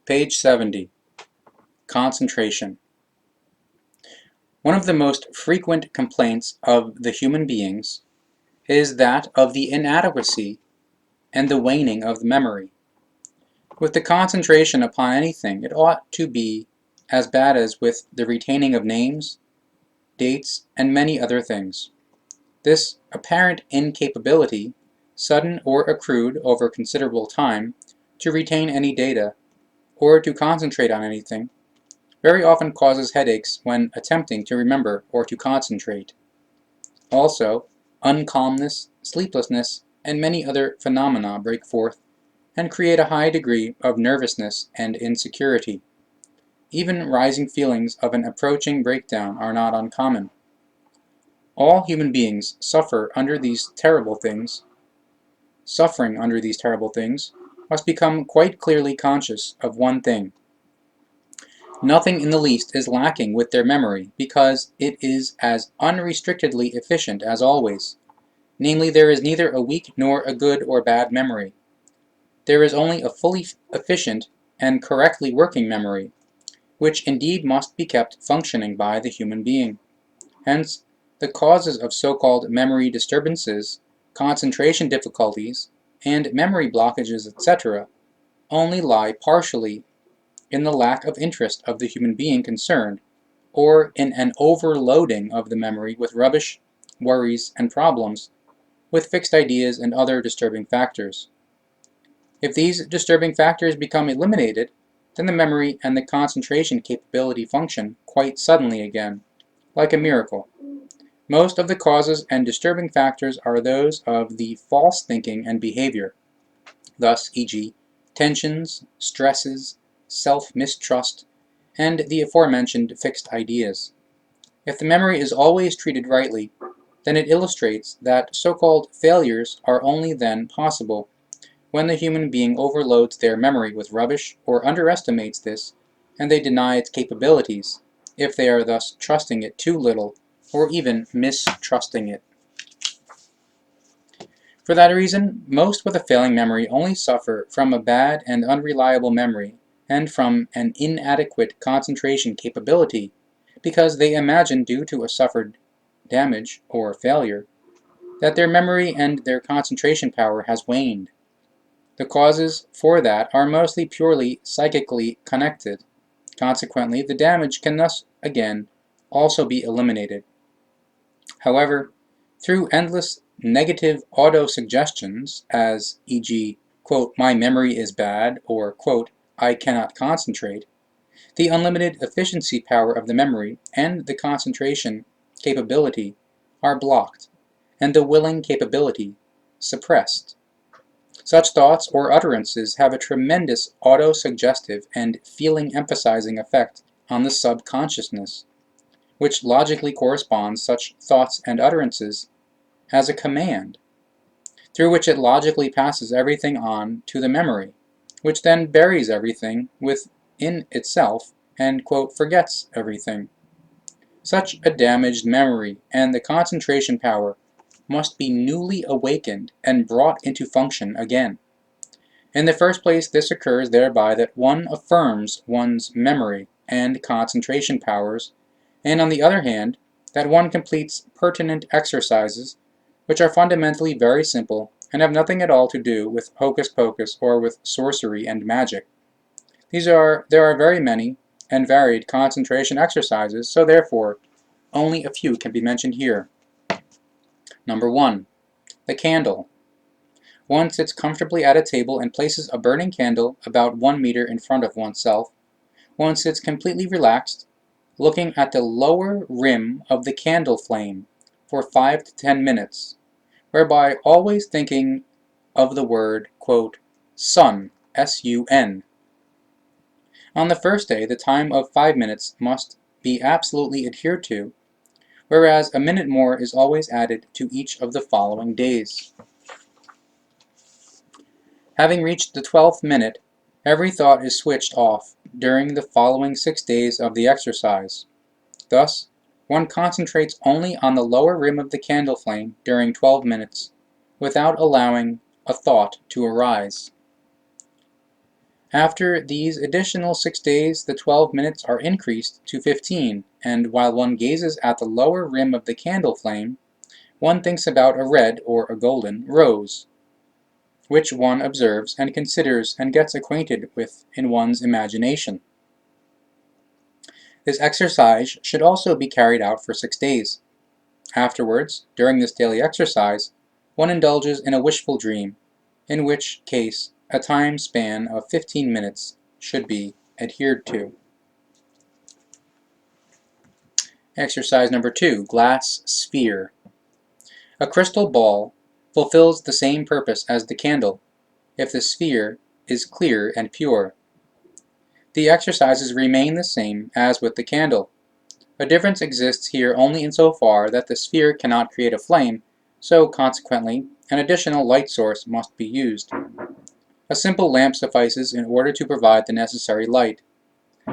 Page 70. Concentration. One of the most frequent complaints of the human beings is that of the inadequacy and the waning of the memory. With the concentration upon anything, it ought to be as bad as with the retaining of names, dates, and many other things. This apparent incapability, sudden or accrued over considerable time, to retain any data, or to concentrate on anything, very often causes headaches when attempting to remember or to concentrate. Also, uncalmness, sleeplessness, and many other phenomena break forth and create a high degree of nervousness and insecurity. Even rising feelings of an approaching breakdown are not uncommon. All human beings suffering under these terrible things, must become quite clearly conscious of one thing. Nothing in the least is lacking with their memory, because it is as unrestrictedly efficient as always. Namely, there is neither a weak nor a good or bad memory. There is only a fully efficient and correctly working memory, which indeed must be kept functioning by the human being. Hence, the causes of so-called memory disturbances, concentration difficulties, and memory blockages, etc., only lie partially in the lack of interest of the human being concerned, or in an overloading of the memory with rubbish, worries, and problems, with fixed ideas and other disturbing factors. If these disturbing factors become eliminated, then the memory and the concentration capability function quite suddenly again, like a miracle. Most of the causes and disturbing factors are those of the false thinking and behavior, thus e.g., tensions, stresses, self-mistrust, and the aforementioned fixed ideas. If the memory is always treated rightly, then it illustrates that so-called failures are only then possible when the human being overloads their memory with rubbish or underestimates this, and they deny its capabilities, if they are thus trusting it too little or even mistrusting it. For that reason, most with a failing memory only suffer from a bad and unreliable memory and from an inadequate concentration capability, because they imagine, due to a suffered damage or failure, that their memory and their concentration power has waned. The causes for that are mostly purely psychically connected. Consequently, the damage can thus again also be eliminated. However, through endless negative auto-suggestions, as e.g., quote, "my memory is bad," or quote, "I cannot concentrate," the unlimited efficiency power of the memory and the concentration capability are blocked, and the willing capability suppressed. Such thoughts or utterances have a tremendous auto-suggestive and feeling-emphasizing effect on the subconsciousness, which logically corresponds such thoughts and utterances as a command, through which it logically passes everything on to the memory, which then buries everything within itself and, quote, "forgets everything." Such a damaged memory and the concentration power must be newly awakened and brought into function again. In the first place, this occurs thereby that one affirms one's memory and concentration powers, and on the other hand, that one completes pertinent exercises which are fundamentally very simple and have nothing at all to do with hocus pocus or with sorcery and magic. There are very many and varied concentration exercises, so therefore only a few can be mentioned here. Number 1. The candle. One sits comfortably at a table and places a burning candle about 1 meter in front of oneself. One sits completely relaxed, looking at the lower rim of the candle flame for 5 to 10 minutes, whereby always thinking of the word, quote, "sun," S-U-N. On the first day, the time of 5 minutes must be absolutely adhered to, whereas a minute more is always added to each of the following days. Having reached the 12th minute, every thought is switched off during the following 6 days of the exercise. Thus, one concentrates only on the lower rim of the candle flame during 12 minutes, without allowing a thought to arise. After these additional 6 days, the 12 minutes are increased to 15, and while one gazes at the lower rim of the candle flame, one thinks about a red or a golden rose, which one observes and considers and gets acquainted with in one's imagination. This exercise should also be carried out for 6 days. Afterwards, during this daily exercise, one indulges in a wishful dream, in which case a time span of 15 minutes should be adhered to. Exercise number 2, glass sphere. A crystal ball fulfills the same purpose as the candle, if the sphere is clear and pure. The exercises remain the same as with the candle. A difference exists here only insofar that the sphere cannot create a flame, so consequently an additional light source must be used. A simple lamp suffices in order to provide the necessary light.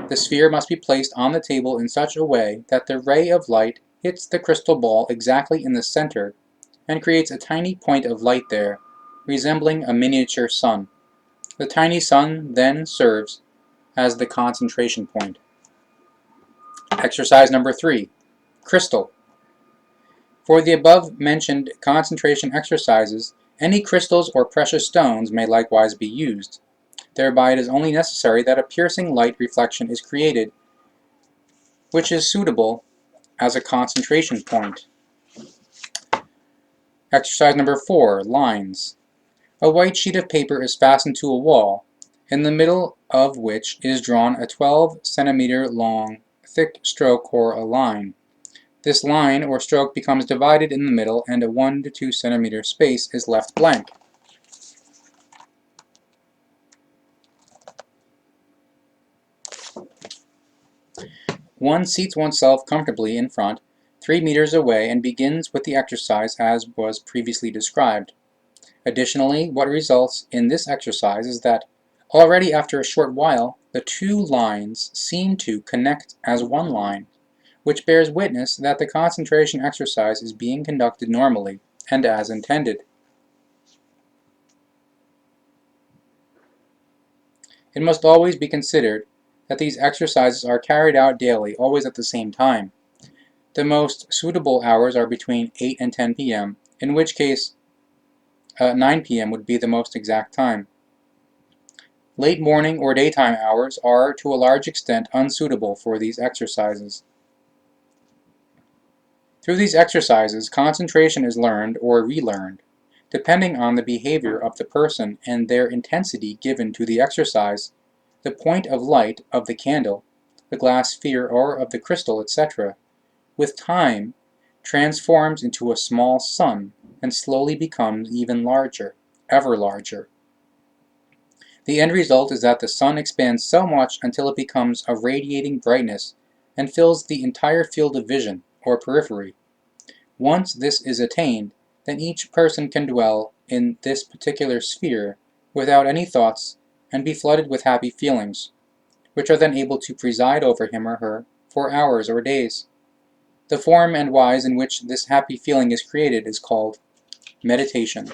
The sphere must be placed on the table in such a way that the ray of light hits the crystal ball exactly in the center and creates a tiny point of light there, resembling a miniature sun. The tiny sun then serves as the concentration point. Exercise number 3, crystal. For the above-mentioned concentration exercises, any crystals or precious stones may likewise be used. Thereby it is only necessary that a piercing light reflection is created, which is suitable as a concentration point. Exercise number 4, lines. A white sheet of paper is fastened to a wall, in the middle of which is drawn a 12 centimeter long thick stroke or a line. This line or stroke becomes divided in the middle and a 1 to 2 centimeter space is left blank. One seats oneself comfortably in front, 3 meters away, and begins with the exercise as was previously described. Additionally, what results in this exercise is that already after a short while, the two lines seem to connect as one line, which bears witness that the concentration exercise is being conducted normally and as intended. It must always be considered that these exercises are carried out daily, always at the same time. The most suitable hours are between 8 and 10 p.m., in which case 9 p.m. would be the most exact time. Late morning or daytime hours are to a large extent unsuitable for these exercises. Through these exercises, concentration is learned or relearned, depending on the behavior of the person and their intensity given to the exercise. The point of light of the candle, the glass sphere, or of the crystal, etc., with time transforms into a small sun and slowly becomes even larger, ever larger. The end result is that the sun expands so much until it becomes a radiating brightness and fills the entire field of vision, or periphery. Once this is attained, then each person can dwell in this particular sphere without any thoughts and be flooded with happy feelings, which are then able to preside over him or her for hours or days. The form and wise in which this happy feeling is created is called meditation.